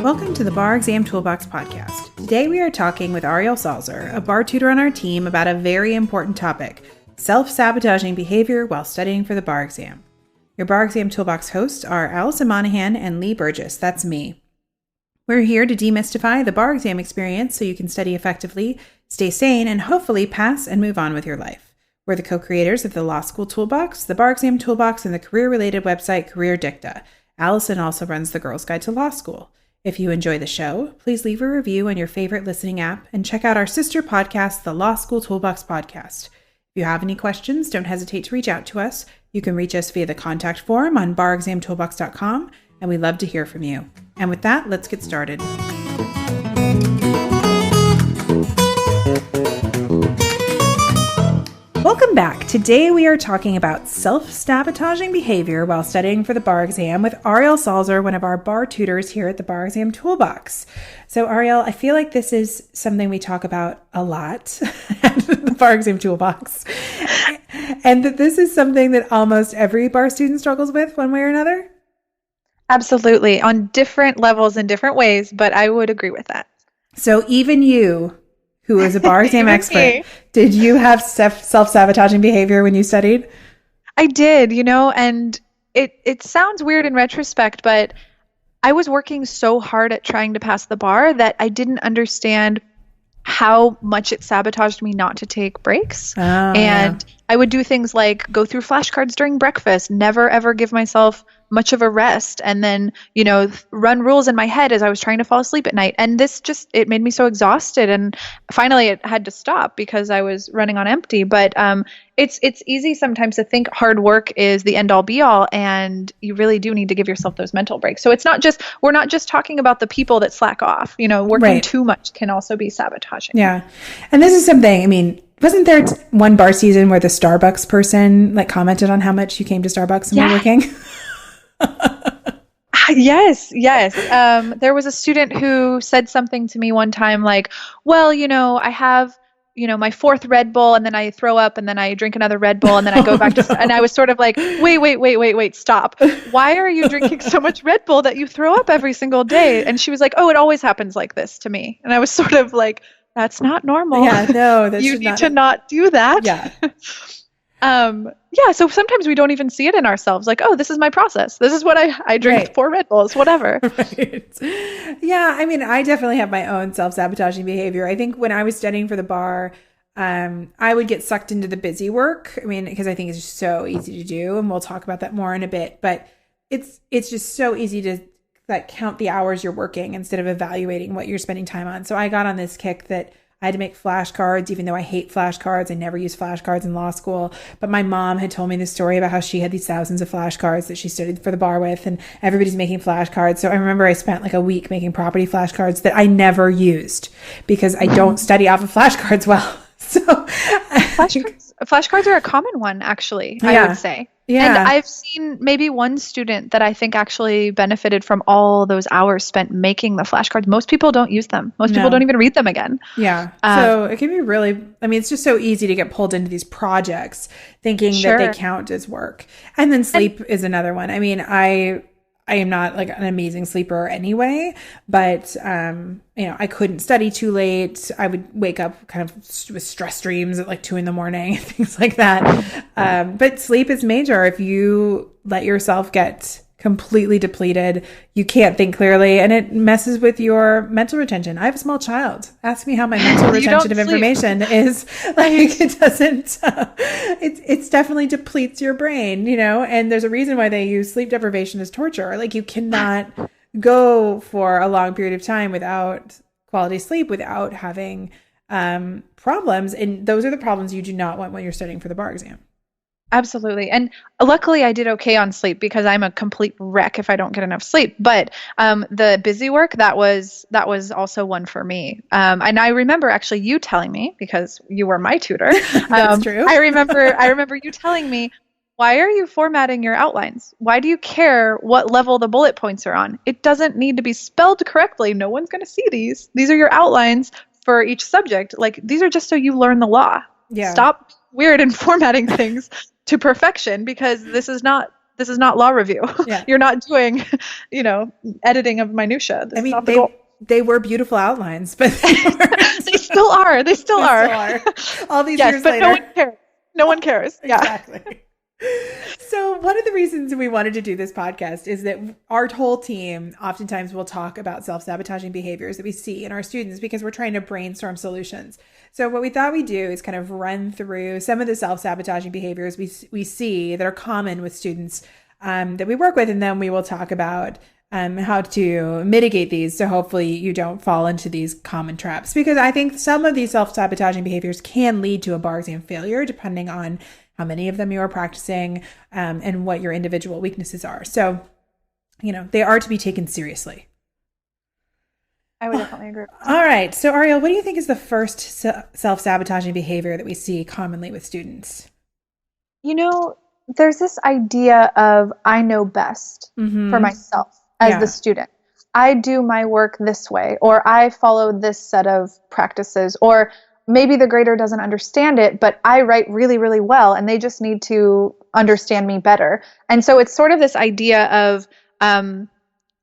Welcome to the Bar Exam Toolbox Podcast. Today we are talking with Ariel Salzer, a bar tutor on our team, about a very important topic, self-sabotaging behavior while studying for the bar exam. Your Bar Exam Toolbox hosts are Allison Monahan and Lee Burgess. That's me. We're here to demystify the bar exam experience so you can study effectively, stay sane, and hopefully pass and move on with your life. We're the co-creators of the Law School Toolbox, the Bar Exam Toolbox, and the career-related website Career Dicta. Allison also runs the Girls Guide to Law School. If you enjoy the show, please leave a review on your favorite listening app and check out our sister podcast, the Law School Toolbox Podcast. If you have any questions, don't hesitate to reach out to us. You can reach us via the contact form on barexamtoolbox.com, and we'd love to hear from you. And with that, let's get started. Welcome back. Today we are talking about self-sabotaging behavior while studying for the bar exam with Ariel Salzer, one of our bar tutors here at the Bar Exam Toolbox. So Ariel, I feel like this is something we talk about a lot at the Bar Exam Toolbox. And that this is something that almost every bar student struggles with one way or another? Absolutely. On different levels in different ways, but I would agree with that. So even you, who is a bar exam expert, did you have self-sabotaging behavior when you studied? I did, and it sounds weird in retrospect, but I was working so hard at trying to pass the bar that I didn't understand how much it sabotaged me not to take breaks. I would do things like go through flashcards during breakfast, never ever give myself much of a rest, and then, run rules in my head as I was trying to fall asleep at night. And this it made me so exhausted. And finally it had to stop because I was running on empty. But it's easy sometimes to think hard work is the end all be all, and you really do need to give yourself those mental breaks. So we're not just talking about the people that slack off, working too much can also be sabotaging. Yeah. And this is something, wasn't there one bar season where the Starbucks person commented on how much you came to Starbucks and were working? Yes. There was a student who said something to me one time like, well, I have, my fourth Red Bull, and then I throw up, and then I drink another Red Bull, and then I go back to, and I was sort of like, wait, stop. Why are you drinking so much Red Bull that you throw up every single day? And she was like, oh, it always happens like this to me. And I was sort of like, that's not normal. Yeah, no, you need to not do that. Yeah. So sometimes we don't even see it in ourselves. Like, oh, this is my process. This is what I drink 4 Red Bulls, whatever. Right. Yeah. I definitely have my own self-sabotaging behavior. I think when I was studying for the bar, I would get sucked into the busy work. Because I think it's just so easy to do, and we'll talk about that more in a bit, but it's just so easy to count the hours you're working instead of evaluating what you're spending time on. So I got on this kick that I had to make flashcards, even though I hate flashcards. I never used flashcards in law school. But my mom had told me this story about how she had these thousands of flashcards that she studied for the bar with, and everybody's making flashcards. So I remember I spent a week making property flashcards that I never used because I don't study off of flashcards well. So flashcards are a common one, actually, I would say. Yeah. And I've seen maybe one student that I think actually benefited from all those hours spent making the flashcards. Most people don't use them. Most people don't even read them again. Yeah. So it can be really, it's just so easy to get pulled into these projects thinking that they count as work. And then sleep is another one. I am not an amazing sleeper anyway, but, I couldn't study too late. I would wake up kind of with stress dreams at 2 a.m, things like that. But sleep is major. If you let yourself get completely depleted, you can't think clearly, and it messes with your mental retention. I have a small child. Ask me how my mental retention of information is. It doesn't, it's definitely depletes your brain, and there's a reason why they use sleep deprivation as torture. You cannot go for a long period of time without quality sleep, without having problems. And those are the problems you do not want when you're studying for the bar exam. Absolutely. And luckily I did okay on sleep because I'm a complete wreck if I don't get enough sleep. But the busy work, that was also one for me. And I remember actually you telling me, because you were my tutor. That's true. I remember you telling me, why are you formatting your outlines? Why do you care what level the bullet points are on? It doesn't need to be spelled correctly. No one's going to see these. These are your outlines for each subject. These are just so you learn the law. Yeah. Stop weird and formatting things. to perfection, because this is not law review. Yeah. You're not doing, editing of minutia. This is not the goal. They were beautiful outlines, but they still are. They still are. All these years but later. No one cares. No one cares. Yeah. Exactly. So one of the reasons we wanted to do this podcast is that our whole team oftentimes will talk about self-sabotaging behaviors that we see in our students, because we're trying to brainstorm solutions. So what we thought we'd do is kind of run through some of the self-sabotaging behaviors we see that are common with students that we work with, and then we will talk about how to mitigate these, so hopefully you don't fall into these common traps. Because I think some of these self-sabotaging behaviors can lead to a bar exam failure, depending on how many of them you are practicing and what your individual weaknesses are. So, they are to be taken seriously. I would definitely agree. All right. So, Ariel, what do you think is the first self-sabotaging behavior that we see commonly with students? There's this idea of I know best for myself as the student. I do my work this way, or I follow this set of practices, or maybe the grader doesn't understand it, but I write really, really well, and they just need to understand me better. And so it's sort of this idea of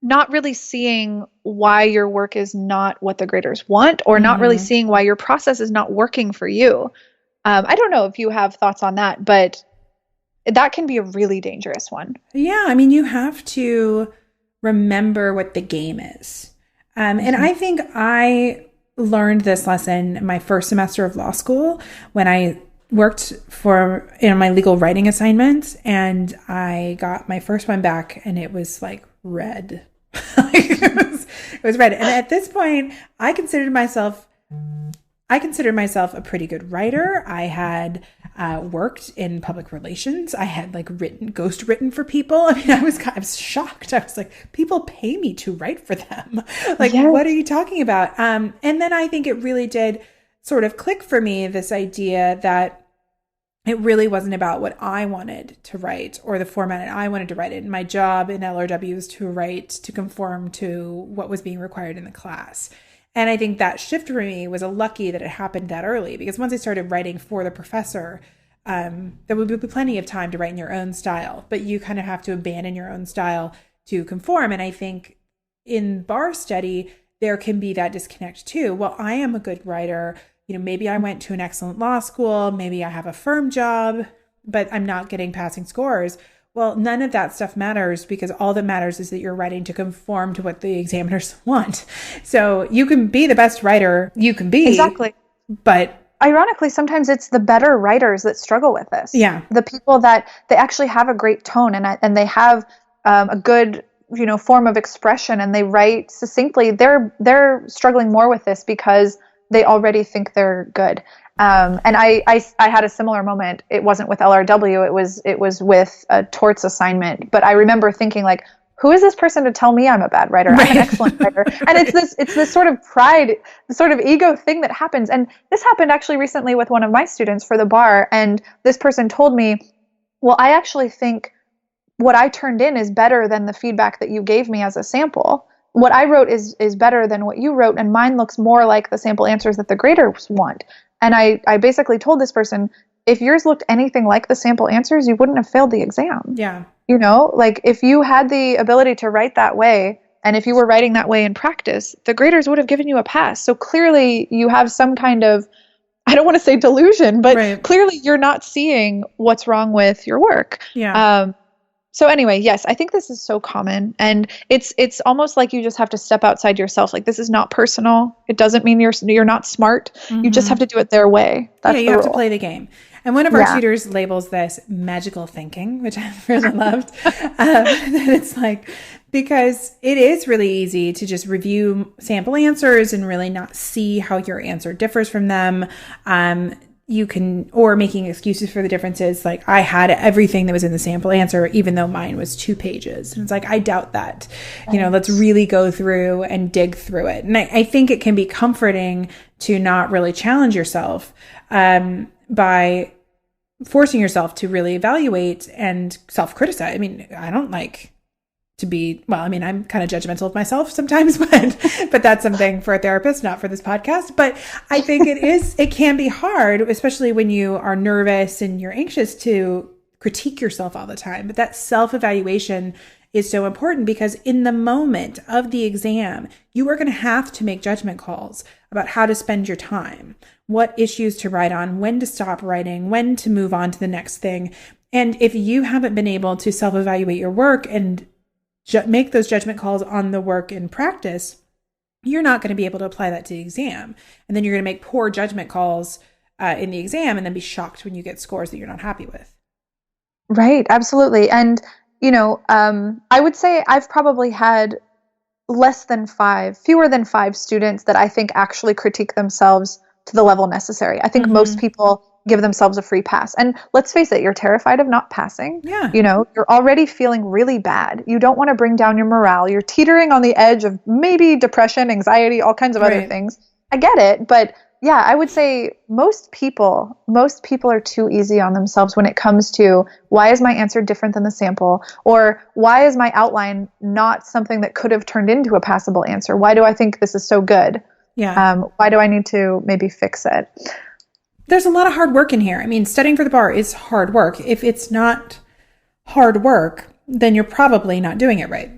not really seeing why your work is not what the graders want, or not really seeing why your process is not working for you. I don't know if you have thoughts on that, but that can be a really dangerous one. Yeah. I mean, you have to remember what the game is. And I think I learned this lesson in my first semester of law school when I worked for my legal writing assignments, and I got my first one back and it was like red. It was red. And at this point, I considered myself a pretty good writer. I had worked in public relations. I had ghost written for people. I mean, I was shocked. I was like, people pay me to write for them. What are you talking about? And then I think it really did sort of click for me, this idea that it really wasn't about what I wanted to write or the format I wanted to write it. And my job in LRW was to write to conform to what was being required in the class. And I think that shift for me was lucky that it happened that early, because once I started writing for the professor, there would be plenty of time to write in your own style, but you kind of have to abandon your own style to conform. And I think in bar study, there can be that disconnect too. Well, I am a good writer. Maybe I went to an excellent law school. Maybe I have a firm job, but I'm not getting passing scores. Well, none of that stuff matters, because all that matters is that you're writing to conform to what the examiners want. So you can be the best writer you can be. Exactly. But ironically, sometimes it's the better writers that struggle with this. Yeah. The people that they actually have a great tone and they have a good, form of expression, and they write succinctly. They're struggling more with this because they already think they're good. And I had a similar moment. It wasn't with LRW. It was with a torts assignment. But I remember thinking, who is this person to tell me I'm a bad writer? I'm an excellent writer. And it's this sort of pride, the sort of ego thing that happens. And this happened actually recently with one of my students for the bar. And this person told me, well, I actually think what I turned in is better than the feedback that you gave me as a sample. What I wrote is better than what you wrote, and mine looks more like the sample answers that the graders want. And I basically told this person, if yours looked anything like the sample answers, you wouldn't have failed the exam. Yeah. If you had the ability to write that way, and if you were writing that way in practice, the graders would have given you a pass. So clearly you have some kind of, I don't want to say delusion, but clearly you're not seeing what's wrong with your work. Yeah. So anyway, yes, I think this is so common, and it's almost like you just have to step outside yourself. This is not personal. It doesn't mean you're not smart. Mm-hmm. You just have to do it their way. That's the you rule. have to play the game. And one of our tutors labels this magical thinking, which I really loved. It's because it is really easy to just review sample answers and really not see how your answer differs from them. Or making excuses for the differences. I had everything that was in the sample answer, even though mine was 2 pages. And it's I doubt that. Let's really go through and dig through it. And I think it can be comforting to not really challenge yourself by forcing yourself to really evaluate and self-criticize. I mean, I don't like to be, I'm kind of judgmental of myself sometimes, but that's something for a therapist, not for this podcast. But I think it can be hard, especially when you are nervous and you're anxious, to critique yourself all the time. But that self-evaluation is so important because in the moment of the exam, you are going to have to make judgment calls about how to spend your time, what issues to write on, when to stop writing, when to move on to the next thing. And if you haven't been able to self-evaluate your work and make those judgment calls on the work in practice, you're not going to be able to apply that to the exam. And then you're going to make poor judgment calls in the exam and then be shocked when you get scores that you're not happy with. Right. Absolutely. And, I would say I've probably had fewer than five students that I think actually critique themselves to the level necessary. I think most people give themselves a free pass. And let's face it, you're terrified of not passing. Yeah. You're already feeling really bad. You don't want to bring down your morale. You're teetering on the edge of maybe depression, anxiety, all kinds of other things. I get it. But yeah, I would say most people are too easy on themselves when it comes to why is my answer different than the sample, or why is my outline not something that could have turned into a passable answer? Why do I think this is so good? Yeah. Why do I need to maybe fix it? There's a lot of hard work in here. I mean, studying for the bar is hard work. If it's not hard work, then you're probably not doing it right.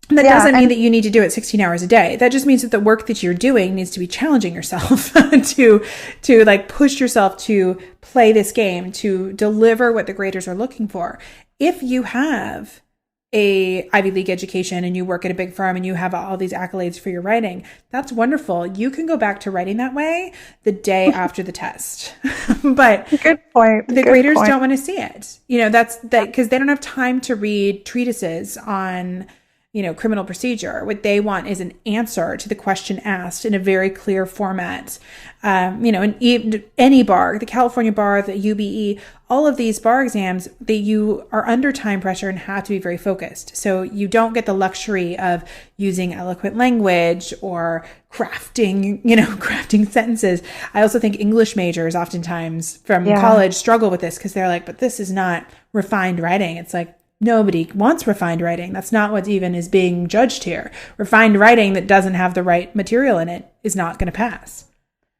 That doesn't mean that you need to do it 16 hours a day. That just means that the work that you're doing needs to be challenging yourself to like push yourself to play this game, to deliver what the graders are looking for. If you have a Ivy League education and you work at a big firm and you have all these accolades for your writing, that's wonderful. You can go back to writing that way the day after the test. But good point. The graders don't want to see it. That's because they don't have time to read treatises on criminal procedure. What they want is an answer to the question asked in a very clear format. In any bar, the California bar, the UBE, all of these bar exams, you are under time pressure and have to be very focused. So you don't get the luxury of using eloquent language or crafting sentences. I also think English majors oftentimes from college struggle with this because they're like, but this is not refined writing. It's like, nobody wants refined writing. That's not what even is being judged here. Refined writing that doesn't have the right material in it is not going to pass.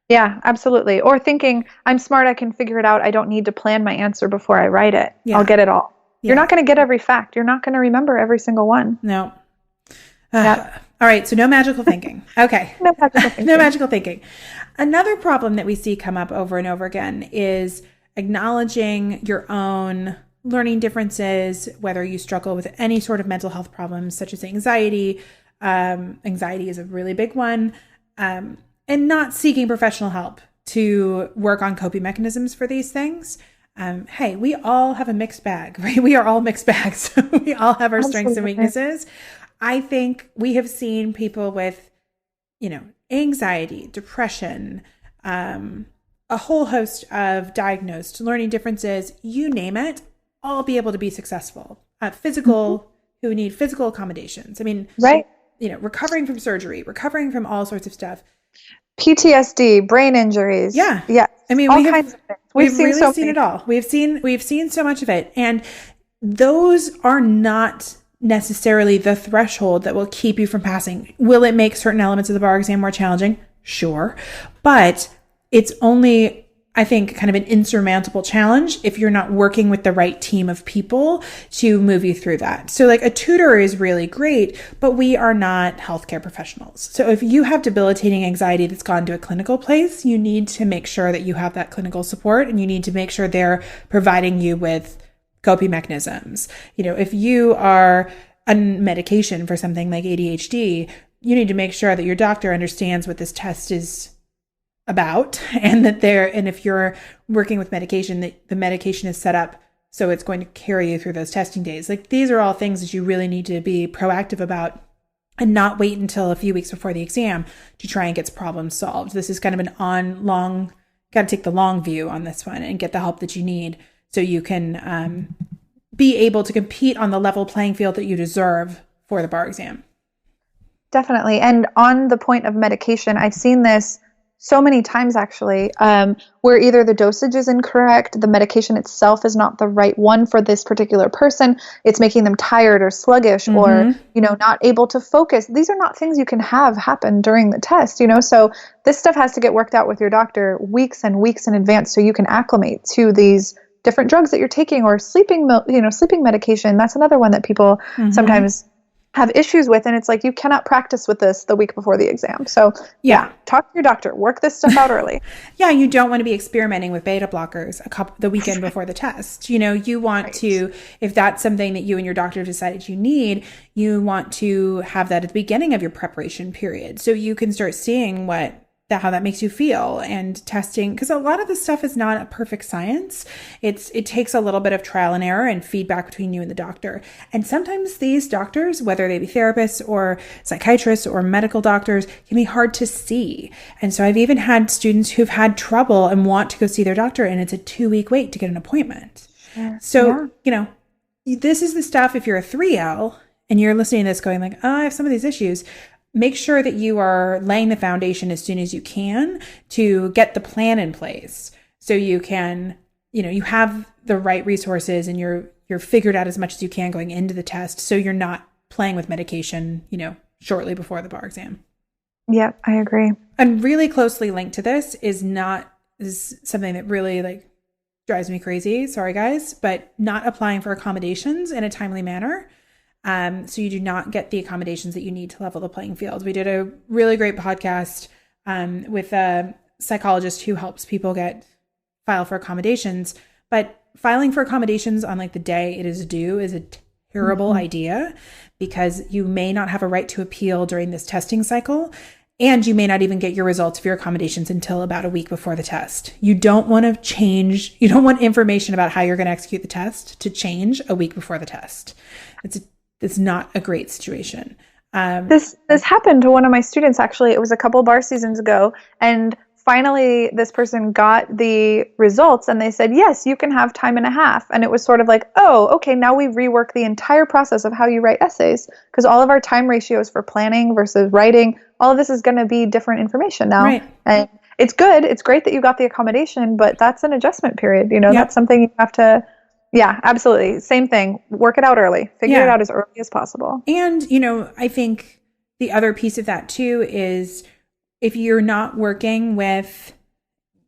Yeah, absolutely. Or thinking, I'm smart, I can figure it out. I don't need to plan my answer before I write it. Yeah. I'll get it all. Yeah. You're not going to get every fact. You're not going to remember every single one. No. All right. So no magical thinking. Okay. No magical thinking. No magical thinking. Another problem that we see come up over and over again is acknowledging your own learning differences, whether you struggle with any sort of mental health problems, such as anxiety. Anxiety is a really big one. And not seeking professional help to work on coping mechanisms for these things. Hey, we all have a mixed bag, right? We are all mixed bags. We all have our strengths and weaknesses. I think we have seen people with, anxiety, depression, a whole host of diagnosed learning differences, you name it, all be able to be successful. Who need physical accommodations. I mean, right. Recovering from surgery, recovering from all sorts of stuff. PTSD, brain injuries. Yeah. Yeah. I mean, all kinds of things. We've really seen it all. We've seen so much of it. And those are not necessarily the threshold that will keep you from passing. Will it make certain elements of the bar exam more challenging? Sure. But it's only, I think, kind of an insurmountable challenge if you're not working with the right team of people to move you through that. So like a tutor is really great, but we are not healthcare professionals. So if you have debilitating anxiety that's gone to a clinical place, you need to make sure that you have that clinical support, and you need to make sure they're providing you with coping mechanisms. If you are on medication for something like ADHD, you need to make sure that your doctor understands what this test is about, and if you're working with medication, that the medication is set up so it's going to carry you through those testing days. Like, these are all things that you really need to be proactive about and not wait until a few weeks before the exam to try and get problems solved. This is kind of got to take the long view on this one and get the help that you need so you can be able to compete on the level playing field that you deserve for the bar exam. Definitely. And on the point of medication, I've seen this so many times actually, where either the dosage is incorrect, the medication itself is not the right one for this particular person. It's making them tired or sluggish or, not able to focus. These are not things you can have happen during the test, so this stuff has to get worked out with your doctor weeks and weeks in advance so you can acclimate to these different drugs that you're taking, or sleeping medication. That's another one that people sometimes have issues with. And it's like, you cannot practice with this the week before the exam. So yeah, talk to your doctor, work this stuff out early. Yeah. You don't want to be experimenting with beta blockers the weekend before the test. You want to, if that's something that you and your doctor decided you need, you want to have that at the beginning of your preparation period. So you can start seeing how that makes you feel, and testing, because a lot of this stuff is not a perfect science. It takes a little bit of trial and error and feedback between you and the doctor. And sometimes these doctors, whether they be therapists or psychiatrists or medical doctors, can be hard to see. And so I've even had students who've had trouble and want to go see their doctor, and it's a 2-week wait to get an appointment. Yeah. So, this is the stuff, if you're a 3L and you're listening to this going like, oh, I have some of these issues, make sure that you are laying the foundation as soon as you can to get the plan in place. So you can, you have the right resources, and you're figured out as much as you can going into the test. So you're not playing with medication, shortly before the bar exam. Yeah, I agree. And really closely linked to this is something that really drives me crazy. Sorry guys, but not applying for accommodations in a timely manner. So you do not get the accommodations that you need to level the playing field. We did a really great podcast with a psychologist who helps people file for accommodations. But filing for accommodations on the day it is due is a terrible idea, because you may not have a right to appeal during this testing cycle. And you may not even get your results of your accommodations until about a week before the test. You don't want information about how you're going to execute the test to change a week before the test. It's not a great situation. This happened to one of my students, actually. It was a couple bar seasons ago. And finally, this person got the results, and they said, yes, you can have time and a half. And it was sort of like, oh, okay, now we rework the entire process of how you write essays, because all of our time ratios for planning versus writing, all of this is going to be different information now. Right. And it's good. It's great that you got the accommodation, but that's an adjustment period. That's something you have to... Yeah, absolutely. Same thing. Work it out early. Figure it out as early as possible. And, I think the other piece of that too is, if you're not working with,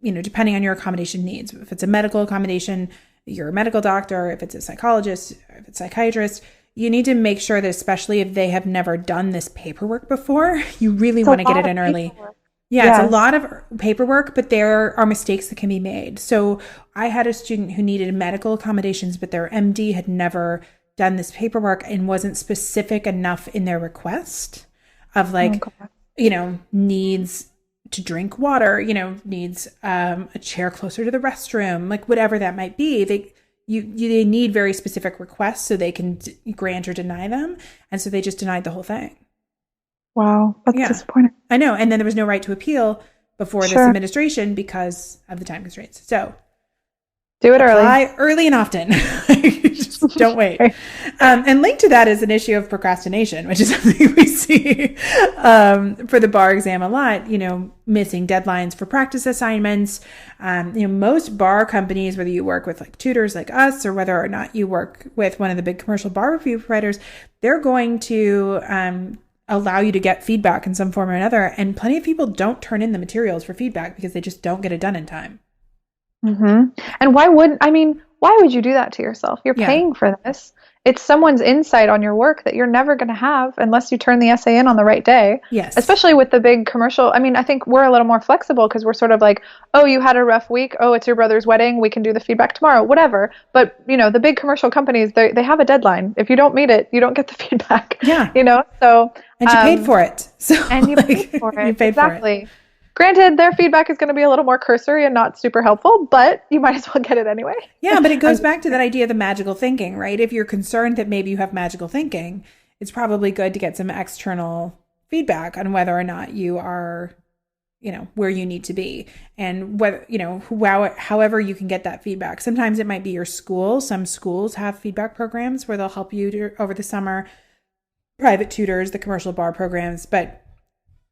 depending on your accommodation needs, if it's a medical accommodation, you're a medical doctor, if it's a psychologist, if it's a psychiatrist, you need to make sure that, especially if they have never done this paperwork before, you really want to get it in early. Yeah, yes. It's a lot of paperwork, but there are mistakes that can be made. So I had a student who needed medical accommodations, but their MD had never done this paperwork and wasn't specific enough in their request of needs to drink water, needs a chair closer to the restroom, whatever that might be. They need very specific requests so they can grant or deny them. And so they just denied the whole thing. Wow, that's disappointing. I know. And then there was no right to appeal before this administration because of the time constraints. So do it early. Early and often. Just don't wait. And linked to that is an issue of procrastination, which is something we see for the bar exam a lot, missing deadlines for practice assignments. Most bar companies, whether you work with tutors like us, or whether or not you work with one of the big commercial bar review providers, they're going to allow you to get feedback in some form or another. And plenty of people don't turn in the materials for feedback because they just don't get it done in time. Mm-hmm. And why would you do that to yourself? You're paying for this. It's someone's insight on your work that you're never going to have unless you turn the essay in on the right day. Yes. Especially with the big commercial. I think we're a little more flexible because we're sort of like, oh, you had a rough week. Oh, it's your brother's wedding. We can do the feedback tomorrow, whatever. But, the big commercial companies, they have a deadline. If you don't meet it, you don't get the feedback. Yeah. So. And you paid for it. So. And you paid for it. You paid exactly. For it. Granted, their feedback is going to be a little more cursory and not super helpful, but you might as well get it anyway. Yeah, but it goes back to that idea of the magical thinking, right? If you're concerned that maybe you have magical thinking, it's probably good to get some external feedback on whether or not you are, where you need to be, and whether, however you can get that feedback. Sometimes it might be your school. Some schools have feedback programs where they'll help you over the summer, private tutors, the commercial bar programs, but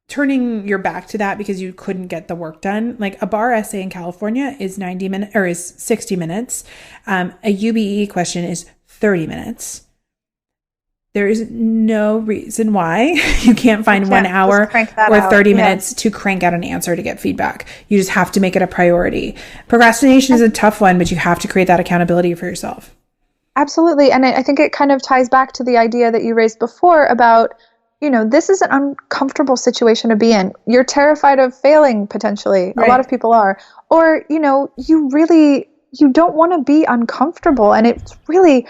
turning your back to that because you couldn't get the work done. Like a bar essay in California is 90 minutes or is 60 minutes. A UBE question is 30 minutes. there is no reason why you can't find 1 hour or 30 minutes to crank out an answer to get feedback. You just have to make it a priority. Procrastination is a tough one, but you have to create that accountability for yourself. Absolutely. And I think it kind of ties back to the idea that you raised before about, this is an uncomfortable situation to be in. You're terrified of failing potentially. Right. A lot of people are. Or, you don't want to be uncomfortable. And it's really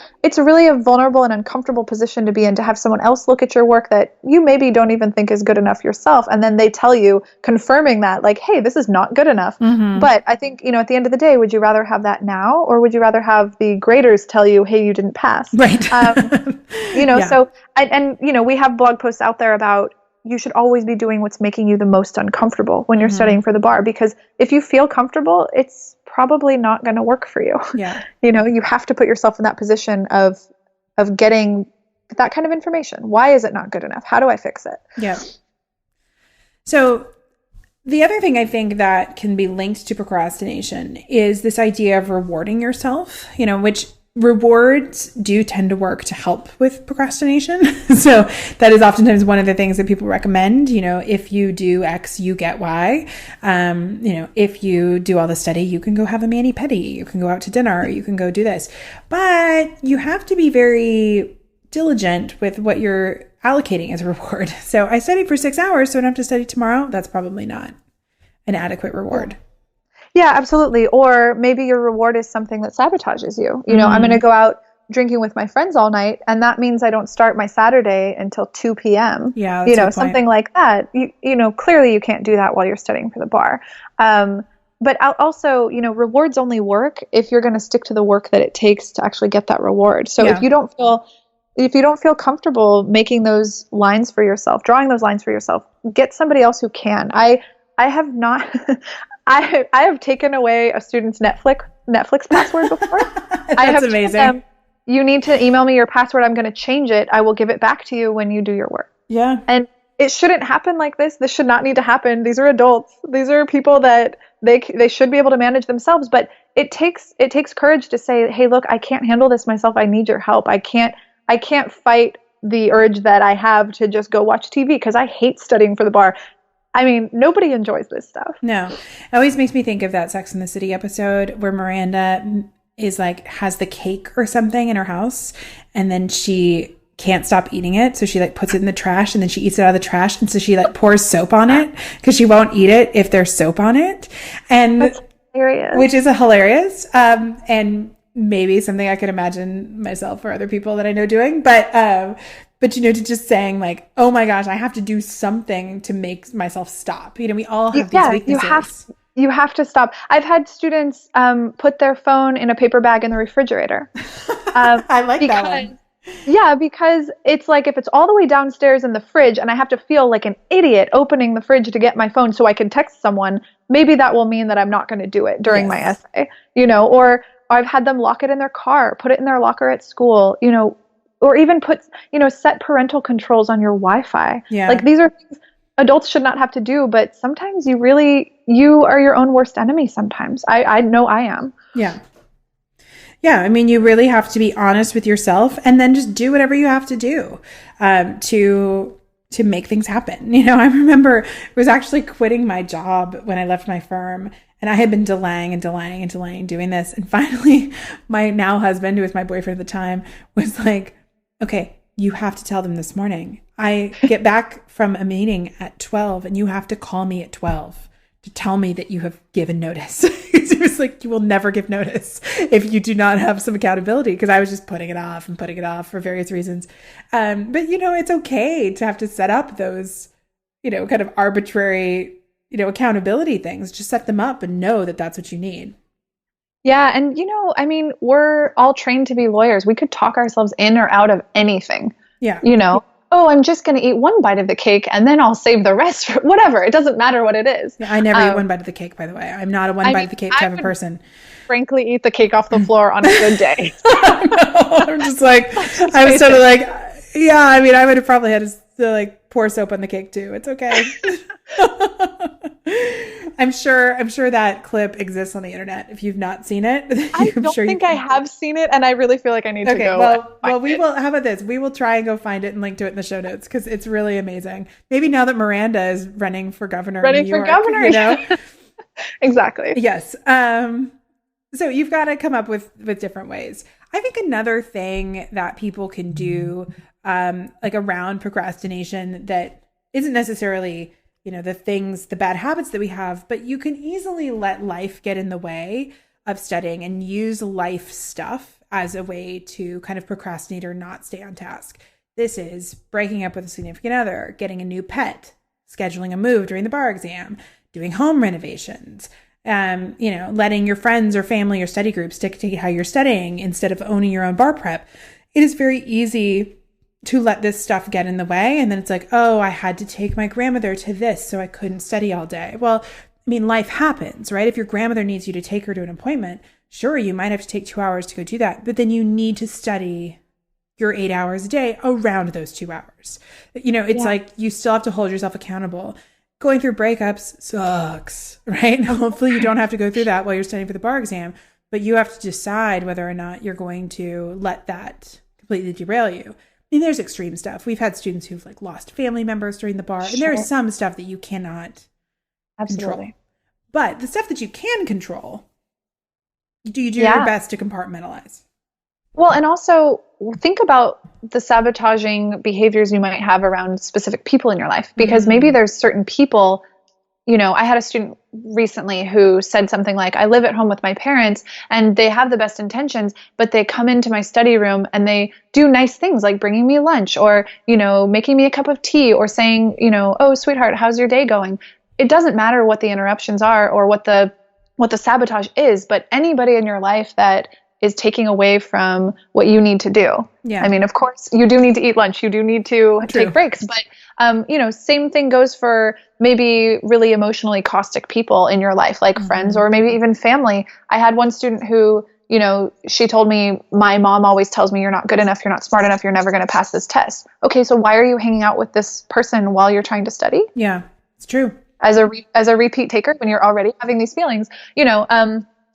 a vulnerable and uncomfortable position to be in, to have someone else look at your work that you maybe don't even think is good enough yourself. And then they tell you, confirming that, like, hey, this is not good enough. Mm-hmm. But I think, at the end of the day, would you rather have that now, or would you rather have the graders tell you, hey, you didn't pass? Right. So, we have blog posts out there about, you should always be doing what's making you the most uncomfortable when you're studying for the bar, because if you feel comfortable, it's probably not going to work for you. Yeah. You have to put yourself in that position of getting that kind of information. Why is it not good enough? How do I fix it? Yeah. So the other thing I think that can be linked to procrastination is this idea of rewarding yourself, which rewards do tend to work to help with procrastination. So that is oftentimes one of the things that people recommend. If you do X, you get Y. If you do all the study, you can go have a mani-pedi. You can go out to dinner. You can go do this. But you have to be very diligent with what you're allocating as a reward. So I studied for 6 hours, so I don't have to study tomorrow. That's probably not an adequate reward. Yeah, absolutely. Or maybe your reward is something that sabotages you. I'm going to go out drinking with my friends all night, and that means I don't start my Saturday until 2 p.m. Yeah, that's a good point. Something like that. Clearly you can't do that while you're studying for the bar. But also, rewards only work if you're going to stick to the work that it takes to actually get that reward. So if you don't feel comfortable making those lines for yourself, drawing those lines for yourself, get somebody else who can. I have not. I have taken away a student's Netflix password before. That's amazing. You need to email me your password. I'm going to change it. I will give it back to you when you do your work. Yeah. And it shouldn't happen like this. This should not need to happen. These are adults. These are people that they should be able to manage themselves. But it takes courage to say, hey, look, I can't handle this myself. I need your help. I can't fight the urge that I have to just go watch TV because I hate studying for the bar. I mean, nobody enjoys this stuff. No. It always makes me think of that Sex and the City episode where Miranda is has the cake or something in her house, and then she can't stop eating it. So she puts it in the trash, and then she eats it out of the trash. And so she pours soap on it because she won't eat it if there's soap on it. And that's hilarious. Which is hilarious. And maybe something I could imagine myself or other people that I know doing. But to just saying oh my gosh, I have to do something to make myself stop. We all have these weaknesses. You have to stop. I've had students put their phone in a paper bag in the refrigerator. I like that one. Yeah, because it's if it's all the way downstairs in the fridge and I have to feel like an idiot opening the fridge to get my phone so I can text someone, maybe that will mean that I'm not going to do it during my essay, or I've had them lock it in their car, put it in their locker at school, or even set parental controls on your Wi-Fi. Yeah. These are things adults should not have to do, but sometimes you are your own worst enemy sometimes. I know I am. Yeah. Yeah. I mean, you really have to be honest with yourself and then just do whatever you have to do to make things happen. I remember I was actually quitting my job when I left my firm. And I had been delaying doing this. And finally, my now husband, who was my boyfriend at the time, was like, okay, you have to tell them this morning. I get back from a meeting at 12 and you have to call me at 12 to tell me that you have given notice. It was you will never give notice if you do not have some accountability, because I was just putting it off for various reasons. But, it's okay to have to set up those, kind of arbitrary accountability things. Just set them up and know that that's what you need. Yeah. And, we're all trained to be lawyers. We could talk ourselves in or out of anything. Yeah. Oh, I'm just going to eat one bite of the cake and then I'll save the rest for whatever. It doesn't matter what it is. Yeah, I never eat one bite of the cake, by the way. I'm not a one bite of the cake type of person. Frankly, eat the cake off the floor on a good day. I'm just I was sort of yeah, I would have probably had to like pour soap on the cake too. It's okay. I'm sure that clip exists on the internet. If you've not seen it, I don't think I have seen it, and I really feel like I need to go. Well, we will. How about this? We will try and go find it and link to it in the show notes because it's really amazing. Maybe now that Miranda is running for governor, you know? Exactly. Yes. So you've got to come up with different ways. I think another thing that people can do, like around procrastination, that isn't necessarily, the bad habits that we have, but you can easily let life get in the way of studying and use life stuff as a way to kind of procrastinate or not stay on task. This is breaking up with a significant other, getting a new pet, scheduling a move during the bar exam, doing home renovations, letting your friends or family or study groups dictate how you're studying instead of owning your own bar prep. It is very easy to let this stuff get in the way. And then it's like, oh, I had to take my grandmother to this, so I couldn't study all day. Well, I mean, life happens, right? If your grandmother needs you to take her to an appointment, sure, you might have to take 2 hours to go do that, but then you need to study your 8 hours a day around those 2 hours. It's like you still have to hold yourself accountable. Going through breakups sucks, right? Hopefully you don't have to go through that while you're studying for the bar exam, but you have to decide whether or not you're going to let that completely derail you. I mean, there's extreme stuff. We've had students who've like lost family members during the bar, and there is some stuff that you cannot control. But the stuff that you can control, you do your best to compartmentalize. Well, and also think about the sabotaging behaviors you might have around specific people in your life, because maybe there's certain people, I had a student recently who said something like, I live at home with my parents and they have the best intentions, but they come into my study room and they do nice things like bringing me lunch or, making me a cup of tea or saying, oh, sweetheart, how's your day going? It doesn't matter what the interruptions are or what the sabotage is, but anybody in your life that is taking away from what you need to do. Yeah. I mean, of course, you do need to eat lunch. You do need to take breaks. But, same thing goes for maybe really emotionally caustic people in your life, like friends or maybe even family. I had one student who, she told me, my mom always tells me you're not good enough, you're not smart enough, you're never going to pass this test. Okay, so why are you hanging out with this person while you're trying to study? Yeah, it's true. As a repeat taker when you're already having these feelings,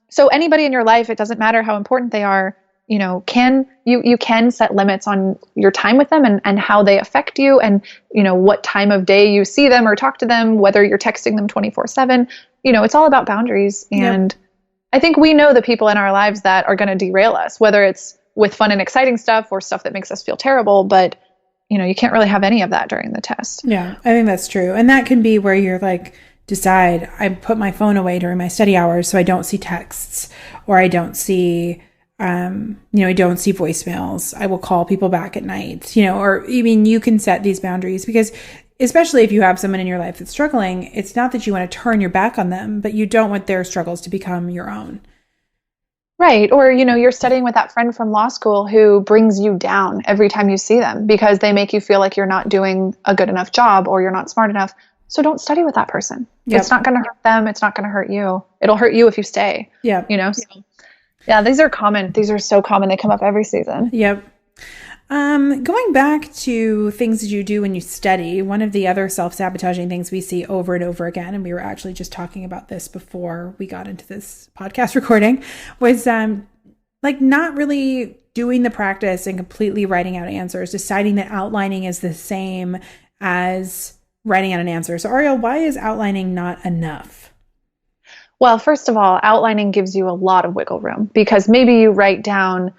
so anybody in your life, it doesn't matter how important they are, you can set limits on your time with them and how they affect you and, what time of day you see them or talk to them, whether you're texting them 24/7, it's all about boundaries. And I think we know the people in our lives that are going to derail us, whether it's with fun and exciting stuff or stuff that makes us feel terrible, but you can't really have any of that during the test. Yeah, I think that's true. And that can be where you're like, decide I put my phone away during my study hours so I don't see texts or I don't see I don't see voicemails. I will call people back at night, you can set these boundaries because especially if you have someone in your life that's struggling, it's not that you want to turn your back on them, but you don't want their struggles to become your own. Right. Or, you're studying with that friend from law school who brings you down every time you see them because they make you feel like you're not doing a good enough job or you're not smart enough. So don't study with that person. Yep. It's not going to hurt them. It's not going to hurt you. It'll hurt you if you stay. Yeah. So, yeah, these are common. These are so common. They come up every season. Yep. Going back to things that you do when you study, one of the other self-sabotaging things we see over and over again, and we were actually just talking about this before we got into this podcast recording, was not really doing the practice and completely writing out answers, deciding that outlining is the same as writing out an answer. So Ariel, why is outlining not enough? Well, first of all, outlining gives you a lot of wiggle room because maybe you write down,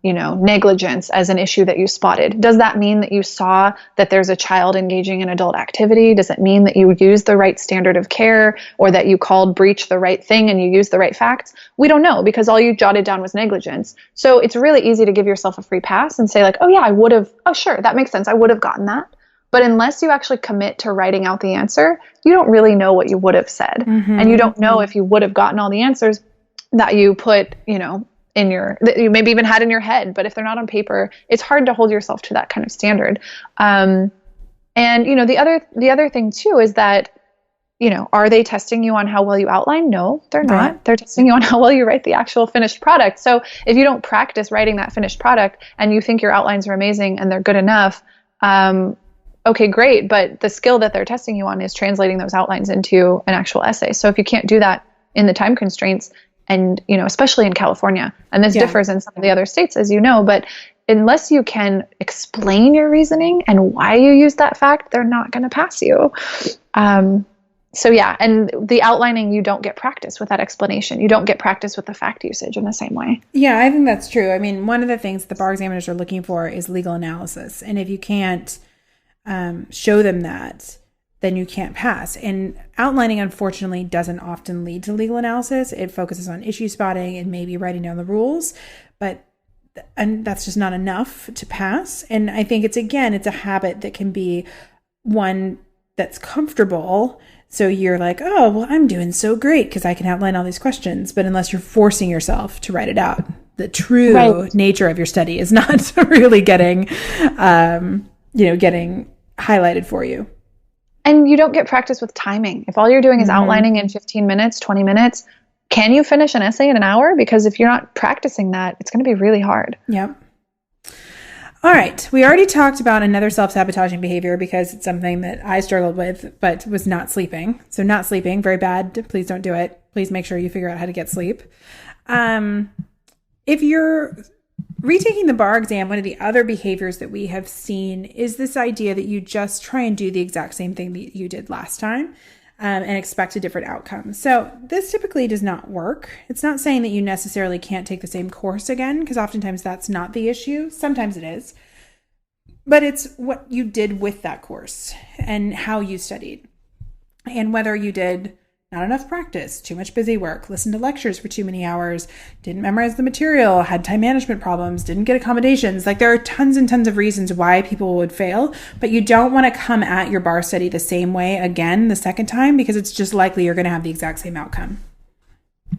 negligence as an issue that you spotted. Does that mean that you saw that there's a child engaging in adult activity? Does it mean that you used the right standard of care or that you called breach the right thing and you used the right facts? We don't know because all you jotted down was negligence. So it's really easy to give yourself a free pass and say like, oh yeah, I would have, oh sure, that makes sense. I would have gotten that. But unless you actually commit to writing out the answer, you don't really know what you would have said. And you don't know if you would have gotten all the answers that you put, that you maybe even had in your head. But if they're not on paper, it's hard to hold yourself to that kind of standard. And, the other thing too is that, are they testing you on how well you outline? No, they're not. Right. They're testing you on how well you write the actual finished product. So if you don't practice writing that finished product and you think your outlines are amazing and they're good enough, okay, great. But the skill that they're testing you on is translating those outlines into an actual essay. So if you can't do that in the time constraints, and, especially in California, and this differs in some of the other states, as you know, but unless you can explain your reasoning and why you use that fact, they're not going to pass you. So yeah, and the outlining, you don't get practice with that explanation. You don't get practice with the fact usage in the same way. Yeah, I think that's true. I mean, one of the things the bar examiners are looking for is legal analysis. And if you can't show them that, then you can't pass. And outlining, unfortunately, doesn't often lead to legal analysis. It focuses on issue spotting and maybe writing down the rules, and that's just not enough to pass. And I think it's a habit that can be one that's comfortable. So you're like, oh, well, I'm doing so great because I can outline all these questions. But unless you're forcing yourself to write it out, the true nature of your study is not really getting highlighted for you. And you don't get practice with timing. If all you're doing is outlining in 15 minutes, 20 minutes, can you finish an essay in an hour? Because if you're not practicing that, it's going to be really hard. Yep. All right. We already talked about another self-sabotaging behavior because it's something that I struggled with, but was not sleeping. So not sleeping, very bad. Please don't do it. Please make sure you figure out how to get sleep. If you're retaking the bar exam, one of the other behaviors that we have seen is this idea that you just try and do the exact same thing that you did last time and expect a different outcome. So this typically does not work. It's not saying that you necessarily can't take the same course again, because oftentimes that's not the issue. Sometimes it is. But it's what you did with that course and how you studied and whether you did not enough practice, too much busy work, listened to lectures for too many hours, didn't memorize the material, had time management problems, didn't get accommodations. Like there are tons and tons of reasons why people would fail, but you don't want to come at your bar study the same way again the second time, because it's just likely you're going to have the exact same outcome.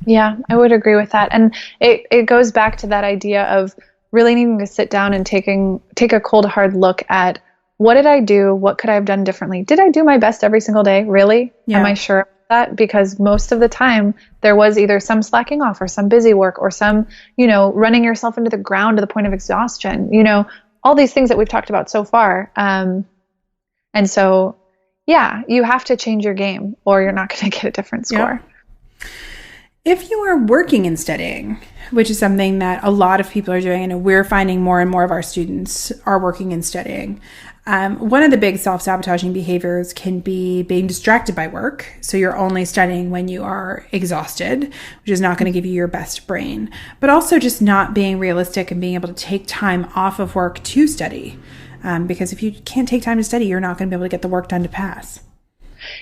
Yeah, I would agree with that. And it goes back to that idea of really needing to sit down and take a cold, hard look at what did I do? What could I have done differently? Did I do my best every single day? Really? Yeah. Am I sure? That? Because most of the time there was either some slacking off or some busy work or some, running yourself into the ground to the point of exhaustion, all these things that we've talked about so far. And so, yeah, you have to change your game or you're not going to get a different score. Yeah. If you are working and studying, which is something that a lot of people are doing, and we're finding more and more of our students are working and studying. One of the big self-sabotaging behaviors can be being distracted by work. So you're only studying when you are exhausted, which is not going to give you your best brain, but also just not being realistic and being able to take time off of work to study. Because if you can't take time to study, you're not going to be able to get the work done to pass.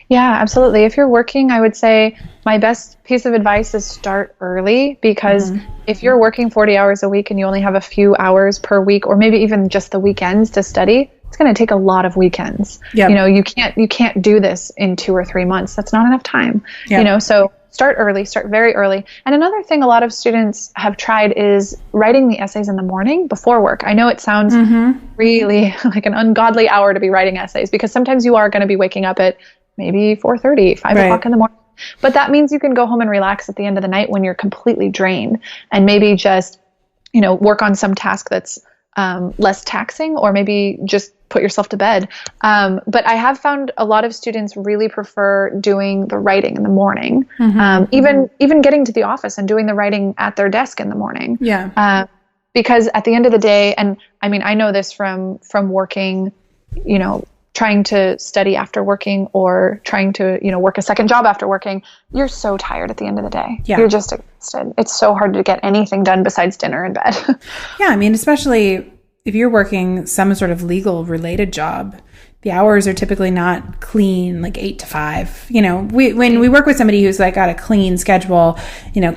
Yeah, absolutely. If you're working, I would say my best piece of advice is start early, because if you're working 40 hours a week and you only have a few hours per week, or maybe even just the weekends to study, it's going to take a lot of weekends. Yep. You can't do this in 2 or 3 months. That's not enough time. Yep. So start early, start very early. And another thing a lot of students have tried is writing the essays in the morning before work. I know it sounds really like an ungodly hour to be writing essays, because sometimes you are going to be waking up at maybe 4:30, 5 o'clock in the morning. But that means you can go home and relax at the end of the night when you're completely drained, and maybe just, work on some task that's less taxing, or maybe just put yourself to bed. But I have found a lot of students really prefer doing the writing in the morning, even getting to the office and doing the writing at their desk in the morning. Yeah. Because at the end of the day, and I mean, I know this from working, trying to study after working, or trying to, work a second job after working, you're so tired at the end of the day. Yeah. You're just exhausted. It's so hard to get anything done besides dinner and bed. Yeah. I mean, especially if you're working some sort of legal related job, the hours are typically not clean, like 8 to 5. When we work with somebody who's like got a clean schedule,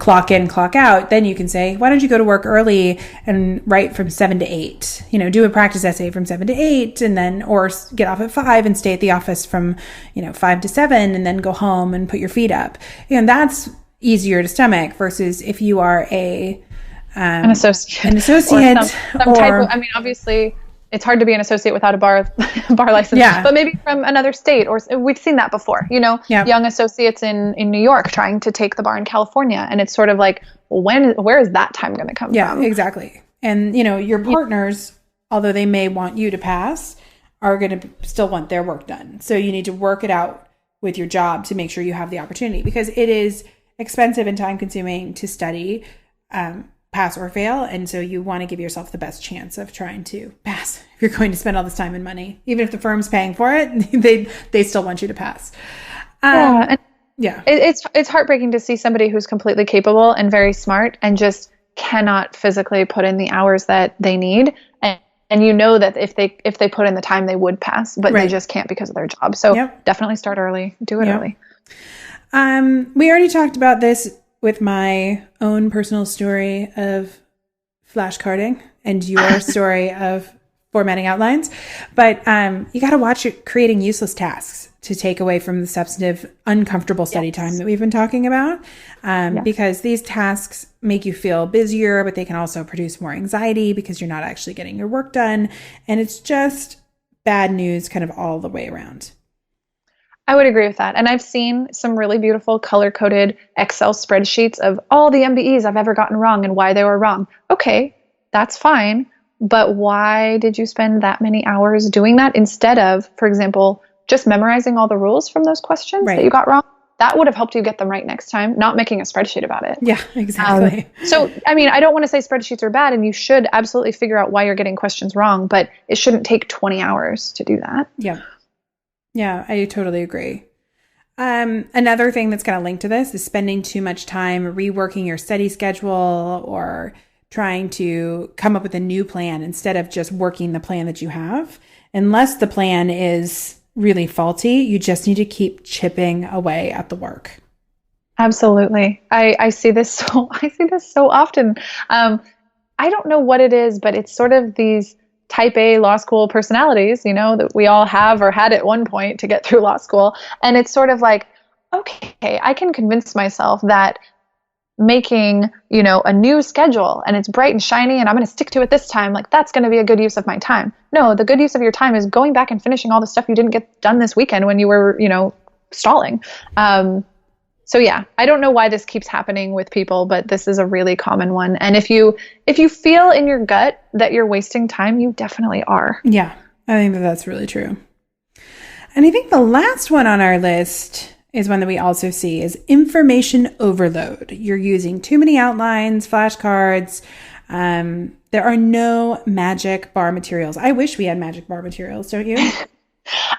clock in, clock out, then you can say, why don't you go to work early and write from 7 to 8, do a practice essay from 7 to 8, and then, or get off at 5 and stay at the office from, 5 to 7, and then go home and put your feet up. That's easier to stomach versus if you are an associate, or some type of, obviously it's hard to be an associate without a bar license, but maybe from another state, or we've seen that before, young associates in New York trying to take the bar in California. And it's sort of like, where is that time going to come from? Yeah, exactly. And, your partners, although they may want you to pass, are going to still want their work done. So you need to work it out with your job to make sure you have the opportunity, because it is expensive and time consuming to study, pass or fail. And so you want to give yourself the best chance of trying to pass. If you're going to spend all this time and money, even if the firm's paying for it, they still want you to pass. It's heartbreaking to see somebody who's completely capable and very smart and just cannot physically put in the hours that they need. And you know that if they put in the time, they would pass, but they just can't because of their job. So definitely start early, do it early. We already talked about this with my own personal story of flashcarding and your story of formatting outlines, but you got to watch it creating useless tasks to take away from the substantive, uncomfortable study time that we've been talking about, because these tasks make you feel busier, but they can also produce more anxiety because you're not actually getting your work done. And it's just bad news kind of all the way around. I would agree with that. And I've seen some really beautiful color-coded Excel spreadsheets of all the MBEs I've ever gotten wrong and why they were wrong. Okay, that's fine. But why did you spend that many hours doing that instead of, for example, just memorizing all the rules from those questions that you got wrong? That would have helped you get them right next time, not making a spreadsheet about it. Yeah, exactly. So, I mean, I don't want to say spreadsheets are bad, and you should absolutely figure out why you're getting questions wrong, but it shouldn't take 20 hours to do that. Yeah, I totally agree. Another thing that's kind of linked to this is spending too much time reworking your study schedule or trying to come up with a new plan instead of just working the plan that you have. Unless the plan is really faulty, you just need to keep chipping away at the work. Absolutely. I see this so often. I don't know what it is, but it's sort of these type A law school personalities, that we all have or had at one point to get through law school. And it's sort of like, okay, I can convince myself that making, a new schedule and it's bright and shiny and I'm going to stick to it this time, like that's going to be a good use of my time. No, the good use of your time is going back and finishing all the stuff you didn't get done this weekend when you were, stalling. So yeah, I don't know why this keeps happening with people, but this is a really common one. And if you feel in your gut that you're wasting time, you definitely are. Yeah, I think that's really true. And I think the last one on our list is one that we also see is information overload. You're using too many outlines, flashcards. There are no magic bar materials. I wish we had magic bar materials, don't you?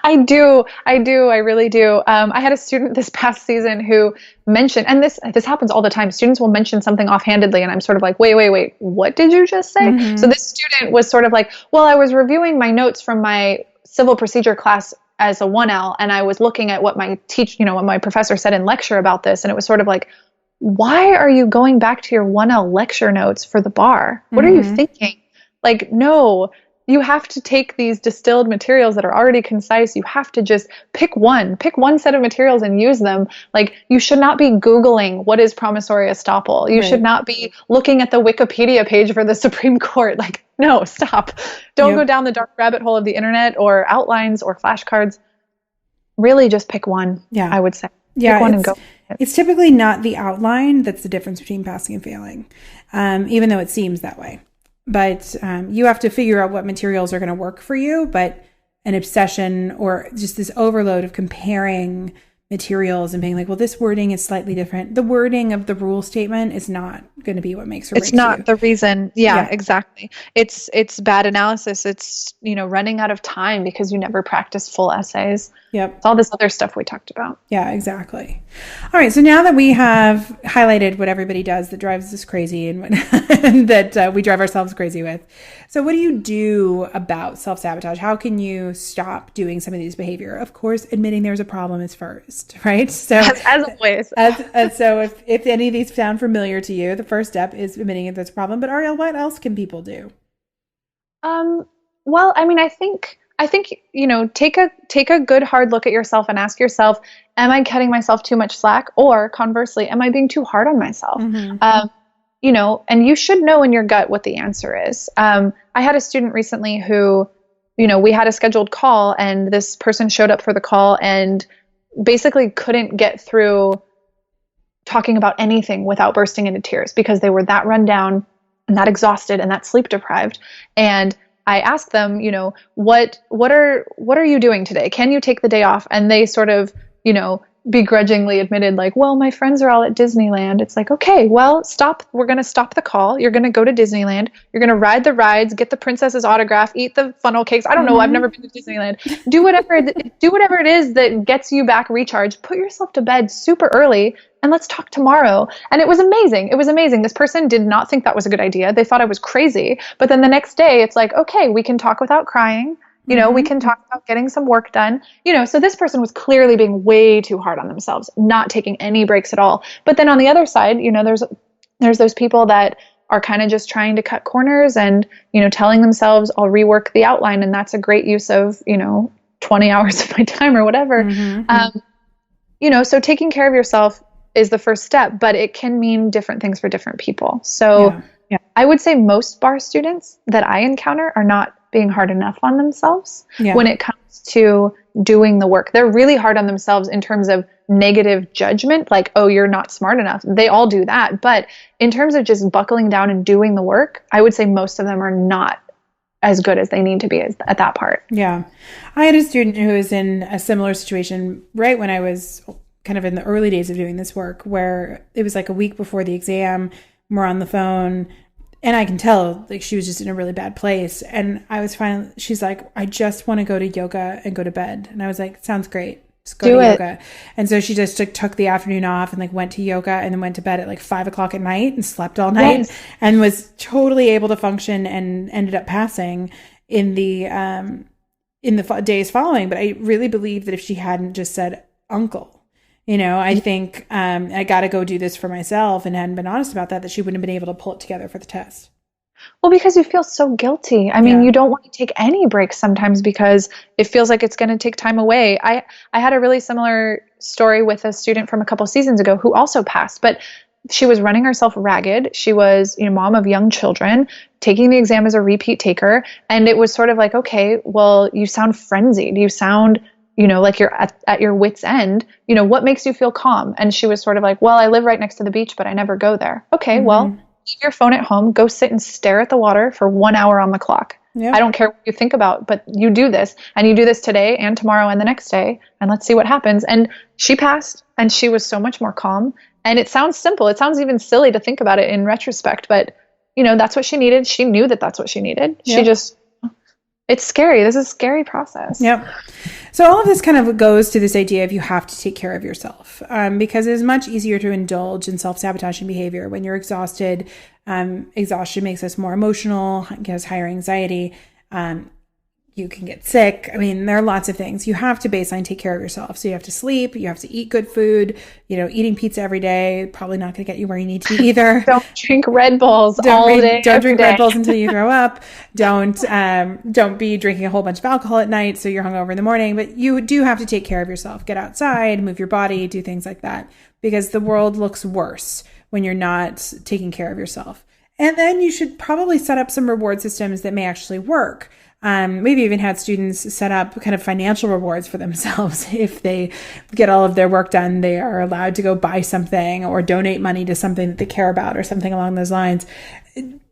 I do. I really do. I had a student this past season who mentioned, and this happens all the time. Students will mention something offhandedly, and I'm sort of like, wait, what did you just say? Mm-hmm. So this student was sort of like, well, I was reviewing my notes from my civil procedure class as a 1L, and I was looking at what my what my professor said in lecture about this, and it was sort of like, why are you going back to your 1L lecture notes for the bar? What are you thinking? Like, no. You have to take these distilled materials that are already concise. You have to just pick one set of materials and use them. Like, you should not be Googling what is promissory estoppel. You should not be looking at the Wikipedia page for the Supreme Court. Like, no, stop. Don't go down the dark rabbit hole of the internet or outlines or flashcards. Really just pick one, I would say. Pick one and go. It's typically not the outline that's the difference between passing and failing, even though it seems that way. But you have to figure out what materials are going to work for you. But an obsession or just this overload of comparing materials and being like, well, this wording is slightly different. The wording of the rule statement is not going to be what makes or breaks you. It's not the reason. Yeah, exactly. It's bad analysis. It's, running out of time because you never practice full essays. Yep. It's all this other stuff we talked about. Yeah, exactly. All right. So now that we have highlighted what everybody does that drives us crazy and that we drive ourselves crazy with. So what do you do about self-sabotage? How can you stop doing some of these behavior? Of course, admitting there's a problem is first, right? So as always. So if any of these sound familiar to you, the first step is admitting if there's a problem. But Ariel, what else can people do? Well, I mean, I think, take a good hard look at yourself and ask yourself, am I cutting myself too much slack? Or conversely, am I being too hard on myself? And you should know in your gut what the answer is. I had a student recently who, we had a scheduled call and this person showed up for the call and basically couldn't get through talking about anything without bursting into tears because they were that run down and that exhausted and that sleep deprived. And I ask them, what are you doing today? Can you take the day off? And they sort of, begrudgingly admitted like, well, my friends are all at Disneyland. It's like, okay, well, stop. We're going to stop the call. You're going to go to Disneyland. You're going to ride the rides, get the princess's autograph, eat the funnel cakes. I don't know. I've never been to Disneyland. Do whatever it is that gets you back recharged. Put yourself to bed super early and let's talk tomorrow. And it was amazing. It was amazing. This person did not think that was a good idea. They thought I was crazy. But then the next day it's like, okay, we can talk without crying. We can talk about getting some work done, so this person was clearly being way too hard on themselves, not taking any breaks at all. But then on the other side, there's those people that are kind of just trying to cut corners and, telling themselves I'll rework the outline. And that's a great use of, 20 hours of my time or whatever. So taking care of yourself is the first step, but it can mean different things for different people. So I would say most bar students that I encounter are not being hard enough on themselves when it comes to doing the work. They're really hard on themselves in terms of negative judgment, like, oh, you're not smart enough. They all do that. But in terms of just buckling down and doing the work, I would say most of them are not as good as they need to be at that part. Yeah. I had a student who was in a similar situation right when I was kind of in the early days of doing this work, where it was like a week before the exam, we're on the phone, and I can tell like she was just in a really bad place. And I was she's like, I just want to go to yoga and go to bed. And I was like, sounds great. Just go to yoga. And so she just took the afternoon off and like went to yoga and then went to bed at like 5:00 at night and slept all night and was totally able to function and ended up passing in the days following. But I really believe that if she hadn't just said uncle, I think I got to go do this for myself and hadn't been honest about that she wouldn't have been able to pull it together for the test. Well, because you feel so guilty. I mean, you don't want to take any breaks sometimes because it feels like it's going to take time away. I had a really similar story with a student from a couple seasons ago who also passed, but she was running herself ragged. She was, mom of young children, taking the exam as a repeat taker. And it was sort of like, okay, well, you sound frenzied. You sound like you're at your wit's end, what makes you feel calm? And she was sort of like, well, I live right next to the beach, but I never go there. Okay, well, leave your phone at home, go sit and stare at the water for 1 hour on the clock. I don't care what you think about, but you do this, and you do this today and tomorrow and the next day, and let's see what happens. And she passed, and she was so much more calm. And it sounds simple. It sounds even silly to think about it in retrospect, but that's what she needed. She knew that that's what she needed. It's scary. This is a scary process. Yep. So all of this kind of goes to this idea of you have to take care of yourself, because it's much easier to indulge in self-sabotaging behavior when you're exhausted. Exhaustion makes us more emotional, gives higher anxiety. You can get sick. I mean, there are lots of things. You have to baseline take care of yourself. So you have to sleep. You have to eat good food. Eating pizza every day, probably not going to get you where you need to be either. Don't drink Red Bulls all day. Don't drink Red Bulls until you throw up. Don't be drinking a whole bunch of alcohol at night so you're hungover in the morning. But you do have to take care of yourself. Get outside, move your body, do things like that. Because the world looks worse when you're not taking care of yourself. And then you should probably set up some reward systems that may actually work. We've even had students set up kind of financial rewards for themselves. If they get all of their work done, they are allowed to go buy something or donate money to something that they care about or something along those lines.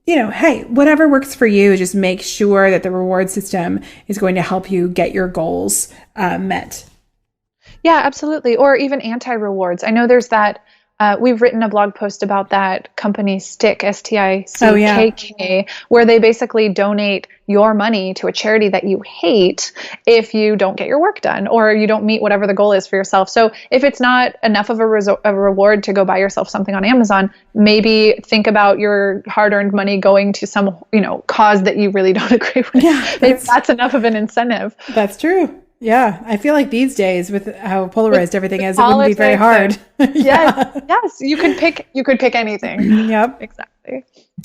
Hey, whatever works for you, just make sure that the reward system is going to help you get your goals met. Yeah, absolutely. Or even anti-rewards. I know there's that. We've written a blog post about that company Stick, STICKK, where they basically donate your money to a charity that you hate if you don't get your work done or you don't meet whatever the goal is for yourself. So if it's not enough of a reward to go buy yourself something on Amazon, maybe think about your hard-earned money going to some, cause that you really don't agree with. Yeah, maybe that's enough of an incentive. That's true. Yeah, I feel like these days with how polarized everything is, it wouldn't be very hard. Yes, you could pick anything. Yep, exactly.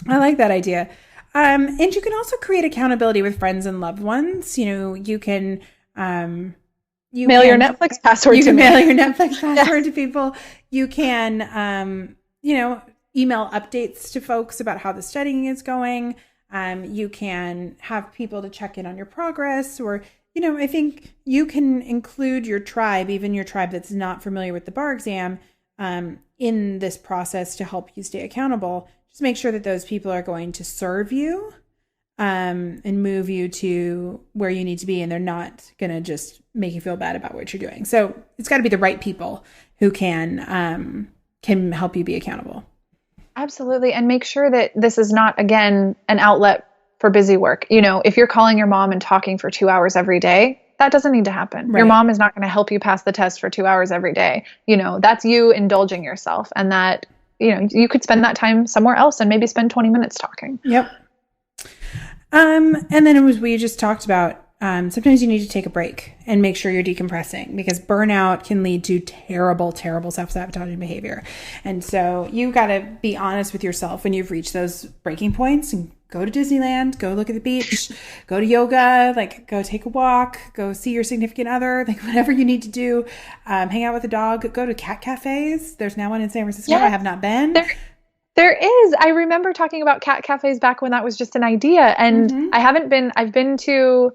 I like that idea. And you can also create accountability with friends and loved ones. You can mail your Netflix password. You can mail your Netflix password to people. You can email updates to folks about how the studying is going. You can have people to check in on your progress, or I think you can include your tribe, even your tribe that's not familiar with the bar exam, in this process to help you stay accountable. Just make sure that those people are going to serve you and move you to where you need to be. And they're not going to just make you feel bad about what you're doing. So it's got to be the right people who can help you be accountable. Absolutely. And make sure that this is not, again, an outlet for busy work. You know, if you're calling your mom and talking for 2 hours every day, that doesn't need to happen. Right. Your mom is not going to help you pass the test for 2 hours every day. You know, that's you indulging yourself, and that, you know, you could spend that time somewhere else and maybe spend 20 minutes talking. Yep. And then it was, we just talked about, sometimes you need to take a break and make sure you're decompressing, because burnout can lead to terrible, terrible self-sabotaging behavior. And so you got to be honest with yourself when you've reached those breaking points, and go to Disneyland, go look at the beach, go to yoga, like go take a walk, go see your significant other, like whatever you need to do, hang out with a dog, go to cat cafes. There's now one in San Francisco. Yeah, I have not been. There is. I remember talking about cat cafes back when that was just an idea. And I haven't been, I've been to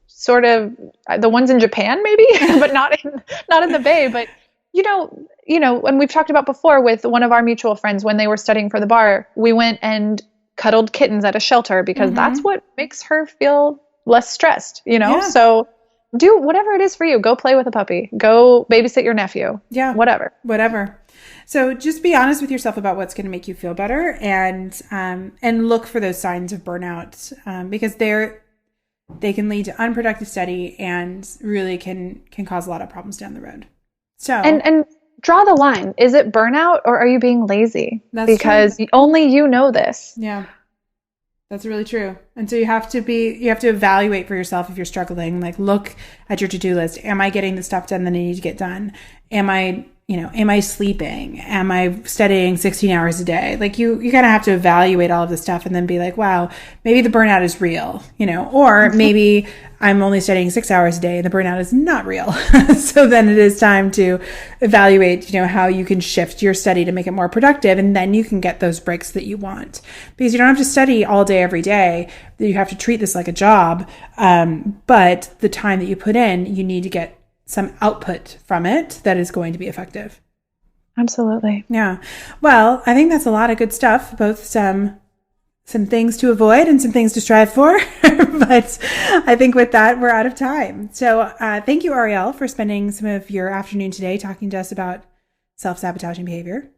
sort of the ones in Japan maybe, but not in the Bay. But, you know, and we've talked about before with one of our mutual friends, when they were studying for the bar, we went and cuddled kittens at a shelter because that's what makes her feel less stressed, you know? Yeah. So do whatever it is for you. Go play with a puppy, go babysit your nephew. Yeah. Whatever. So just be honest with yourself about what's going to make you feel better, and look for those signs of burnout, because they can lead to unproductive study and really can cause a lot of problems down the road. So and draw the line. Is it burnout, or are you being lazy? That's because true. Only you know this. Yeah, that's really true. And so you have to evaluate for yourself if you're struggling. Like, look at your to-do list. Am I getting the stuff done that I need to get done? Am I sleeping? Am I studying 16 hours a day? Like you kind of have to evaluate all of this stuff and then be like, wow, maybe the burnout is real, or maybe I'm only studying 6 hours a day and the burnout is not real. So then it is time to evaluate, how you can shift your study to make it more productive. And then you can get those breaks that you want, because you don't have to study all day, every day. You have to treat this like a job. But the time that you put in, you need to get some output from it that is going to be effective. Absolutely. Yeah. Well, I think that's a lot of good stuff, both some things to avoid and some things to strive for. But I think with that, we're out of time. So thank you, Ariel, for spending some of your afternoon today talking to us about self-sabotaging behavior.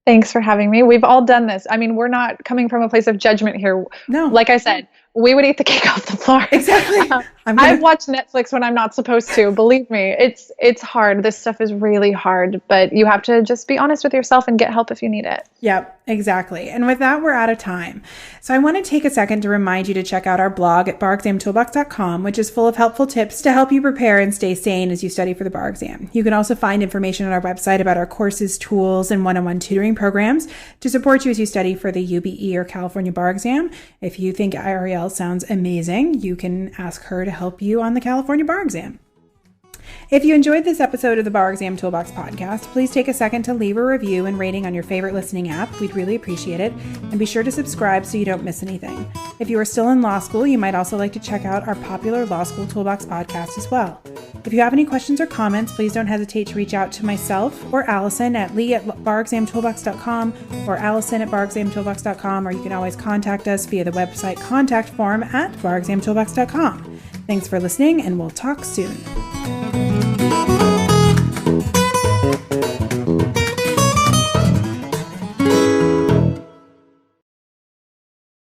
Thanks for having me. We've all done this. I mean, we're not coming from a place of judgment here. No. Like I said, we would eat the cake off the floor. Exactly. I watch Netflix when I'm not supposed to. Believe me, it's hard. This stuff is really hard, but you have to just be honest with yourself and get help if you need it. Yep, exactly. And with that, we're out of time. So I want to take a second to remind you to check out our blog at barexamtoolbox.com, which is full of helpful tips to help you prepare and stay sane as you study for the bar exam. You can also find information on our website about our courses, tools, and one-on-one tutoring programs to support you as you study for the UBE or California bar exam. If you think Ariel sounds amazing, you can ask her to help you on the California bar exam. If you enjoyed this episode of the Bar Exam Toolbox Podcast, please take a second to leave a review and rating on your favorite listening app. We'd really appreciate it. And be sure to subscribe so you don't miss anything. If you are still in law school, you might also like to check out our popular Law School Toolbox podcast as well. If you have any questions or comments, please don't hesitate to reach out to myself or Allison at lee@barexamtoolbox.com or allison@barexamtoolbox.com, or you can always contact us via the website contact form at barexamtoolbox.com. Thanks for listening, and we'll talk soon.